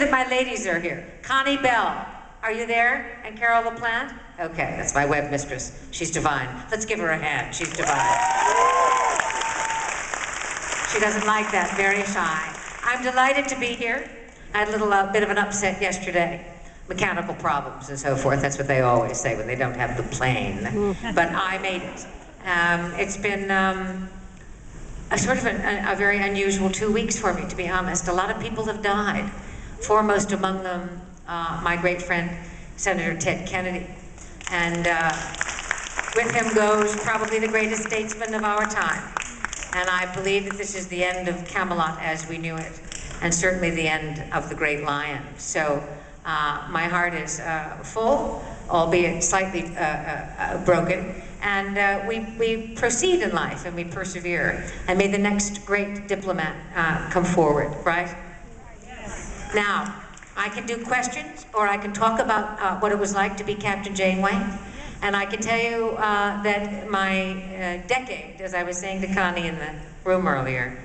that my ladies are here. Connie Bell, are you there? And Carol LaPlante? Okay, that's my web mistress. She's divine. Let's give her a hand. She's divine. She doesn't like that, very shy. I'm delighted to be here. I had a little bit of an upset yesterday. Mechanical problems and so forth. That's what they always say when they don't have the plane. But I made it. It's been a sort of a very unusual 2 weeks for me, to be honest. A lot of people have died. Foremost among them, my great friend, Senator Ted Kennedy. And with him goes probably the greatest statesman of our time. And I believe that this is the end of Camelot as we knew it, and certainly the end of the great lion. So my heart is full, albeit slightly broken, and we proceed in life and we persevere. And may the next great diplomat come forward, right? Now, I can do questions, or I can talk about what it was like to be Captain Janeway. And I can tell you that my decade, as I was saying to Connie in the room earlier,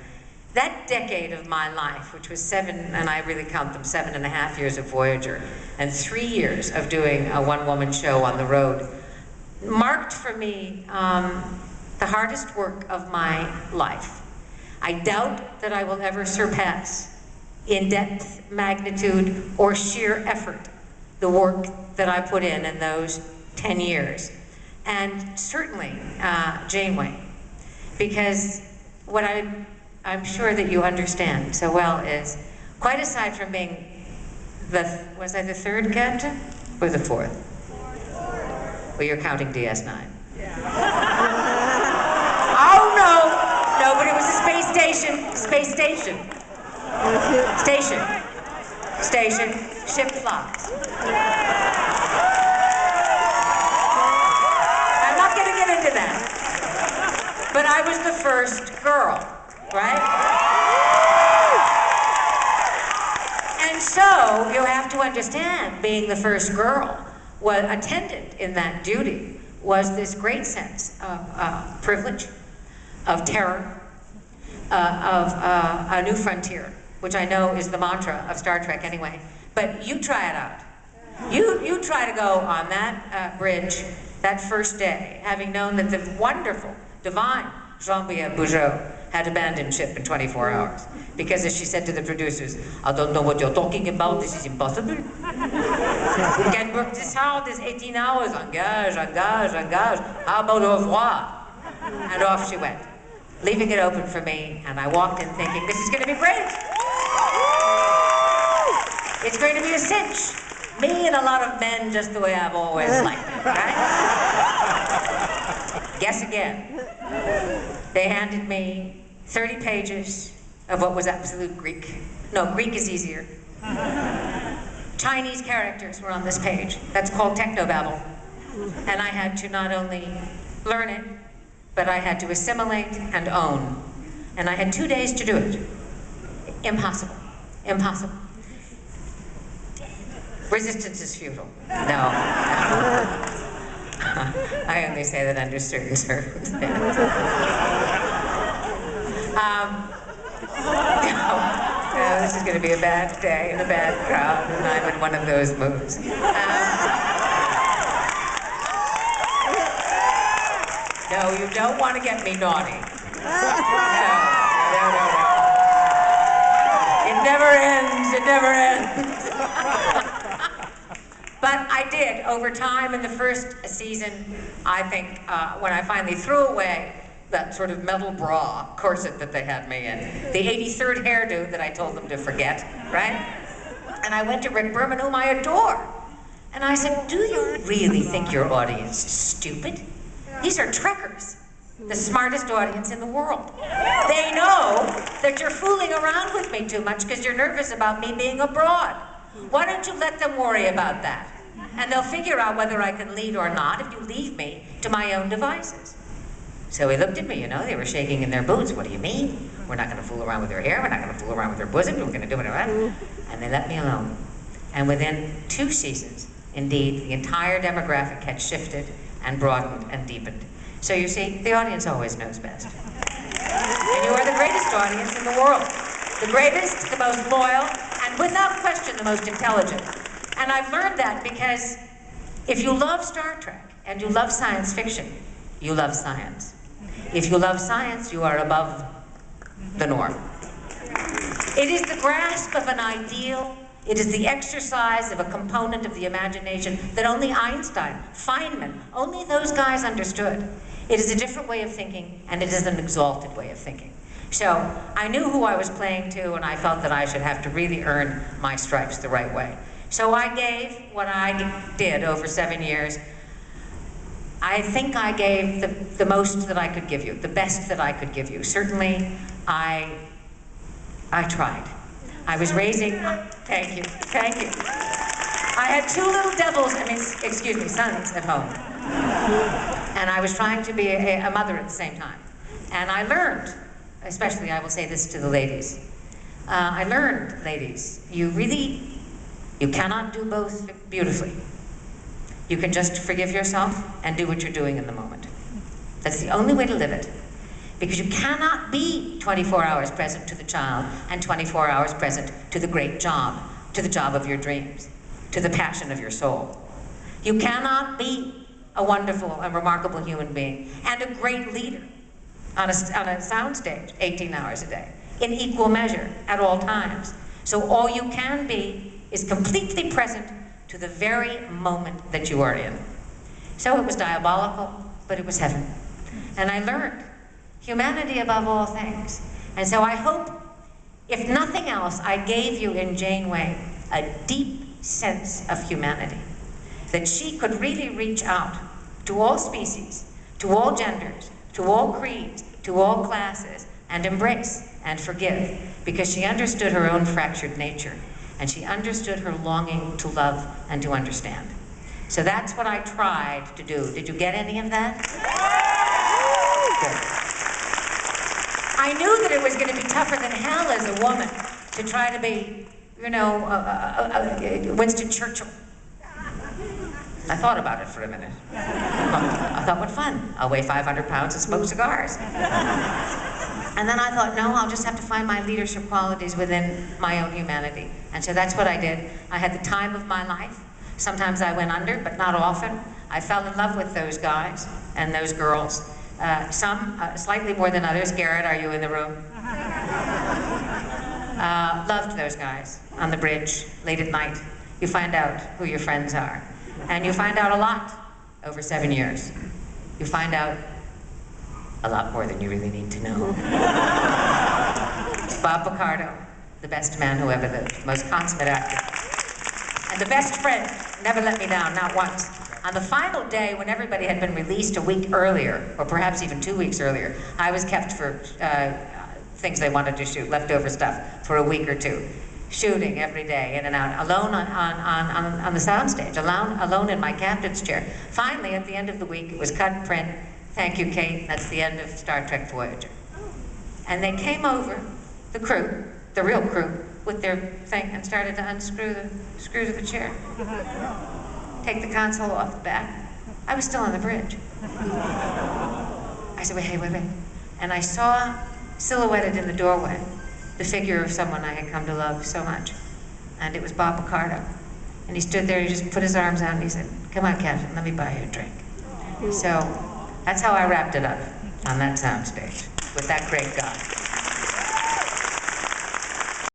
that decade of my life, which was 7, and I really count them 7.5 years of Voyager, and 3 years of doing a one-woman show on the road, marked for me the hardest work of my life. I doubt that I will ever surpass in depth, magnitude, or sheer effort the work that I put in those 10 years. And certainly Janeway, because what I'm sure that you understand so well is, quite aside from being was I the 3rd captain or the 4th? Well, you're counting DS9. Oh no, but it was a space station. Space station. Station. Ship flies. I'm not going to get into that. But I was the first girl, right? And so you have to understand, being the first girl, what attendant in that duty was this great sense of privilege, of terror, of a new frontier, which I know is the mantra of Star Trek anyway. But you try it out. You try to go on that bridge that first day, having known that the wonderful, divine Jean-Pierre Bugeaud had abandoned ship in 24 hours. Because as she said to the producers, I don't know what you're talking about, this is impossible. We can work this hard, this 18 hours, engage. How about au revoir? And off she went, leaving it open for me, and I walked in thinking, this is going to be great. It's going to be a cinch. Me and a lot of men, just the way I've always liked it, right? Guess again. They handed me 30 pages of what was absolute Greek. No, Greek is easier. Chinese characters were on this page. That's called technobabble. And I had to not only learn it, but I had to assimilate and own. And I had 2 days to do it. Impossible. Impossible. Resistance is futile. No. I only say that under certain circumstances. No, this is going to be a bad day and a bad crowd, and I'm in one of those moods. No, you don't want to get me naughty. No. It never ends, it never ends. But I did, over time in the first season, I think, when I finally threw away that sort of metal bra corset that they had me in, the 83rd hairdo that I told them to forget, right? And I went to Rick Berman, whom I adore. And I said, do you really think your audience is stupid? These are trekkers, the smartest audience in the world. They know that you're fooling around with me too much because you're nervous about me being abroad. Why don't you let them worry about that? And they'll figure out whether I can lead or not if you leave me to my own devices. So he looked at me, you know, they were shaking in their boots. What do you mean? We're not going to fool around with her hair. We're not going to fool around with her bosom. We're going to do it. And they let me alone. And within 2 seasons, indeed, the entire demographic had shifted and broadened and deepened. So you see, the audience always knows best. And you are the greatest audience in the world. The greatest, the most loyal, and without question, the most intelligent. And I've learned that because if you love Star Trek and you love science fiction, you love science. If you love science, you are above the norm. It is the grasp of an ideal. It is the exercise of a component of the imagination that only Einstein, Feynman, only those guys understood. It is a different way of thinking, and it is an exalted way of thinking. So I knew who I was playing to, and I felt that I should have to really earn my stripes the right way. So I gave what I did over 7 years. I think I gave the most that I could give you, the best that I could give you. Certainly, I tried. I was raising, thank you. I had 2 little devils, sons at home. And I was trying to be a mother at the same time. And I learned, especially I will say this to the ladies, I learned, ladies, you cannot do both beautifully. You can just forgive yourself and do what you're doing in the moment. That's the only way to live it. Because you cannot be 24 hours present to the child and 24 hours present to the great job, to the job of your dreams, to the passion of your soul. You cannot be a wonderful and remarkable human being and a great leader on a sound stage 18 hours a day in equal measure at all times. So all you can be is completely present to the very moment that you are in. So it was diabolical, but it was heaven. And I learned humanity above all things. And so I hope, if nothing else, I gave you in Janeway a deep sense of humanity, that she could really reach out to all species, to all genders, to all creeds, to all classes, and embrace and forgive, because she understood her own fractured nature, and she understood her longing to love and to understand. So that's what I tried to do. Did you get any of that? Good. I knew that it was going to be tougher than hell as a woman to try to be, Winston Churchill. I thought about it for a minute. I thought, what fun. I'll weigh 500 pounds and smoke cigars. And then I thought, no, I'll just have to find my leadership qualities within my own humanity. And so that's what I did. I had the time of my life. Sometimes I went under, but not often. I fell in love with those guys and those girls. Some slightly more than others. Garrett, are you in the room? Loved those guys on the bridge late at night. You find out who your friends are. And you find out a lot over 7 years. You find out a lot more than you really need to know. Bob Picardo, the best man who ever lived, most consummate actor. And the best friend, never let me down, not once. On the final day, when everybody had been released a week earlier, or perhaps even 2 weeks earlier, I was kept for things they wanted to shoot, leftover stuff, for a week or two. Shooting every day, in and out, alone on the soundstage, alone in my captain's chair. Finally, at the end of the week, it was cut print. Thank you, Kate. That's the end of Star Trek Voyager. And they came over, the crew, the real crew, with their thing, and started to unscrew the screws of the chair. Take the console off the back. I was still on the bridge. I said, wait. And I saw, silhouetted in the doorway, the figure of someone I had come to love so much. And it was Bob Picardo. And he stood there, he just put his arms out, and he said, come on, Captain, let me buy you a drink. So that's how I wrapped it up on that soundstage with that great guy.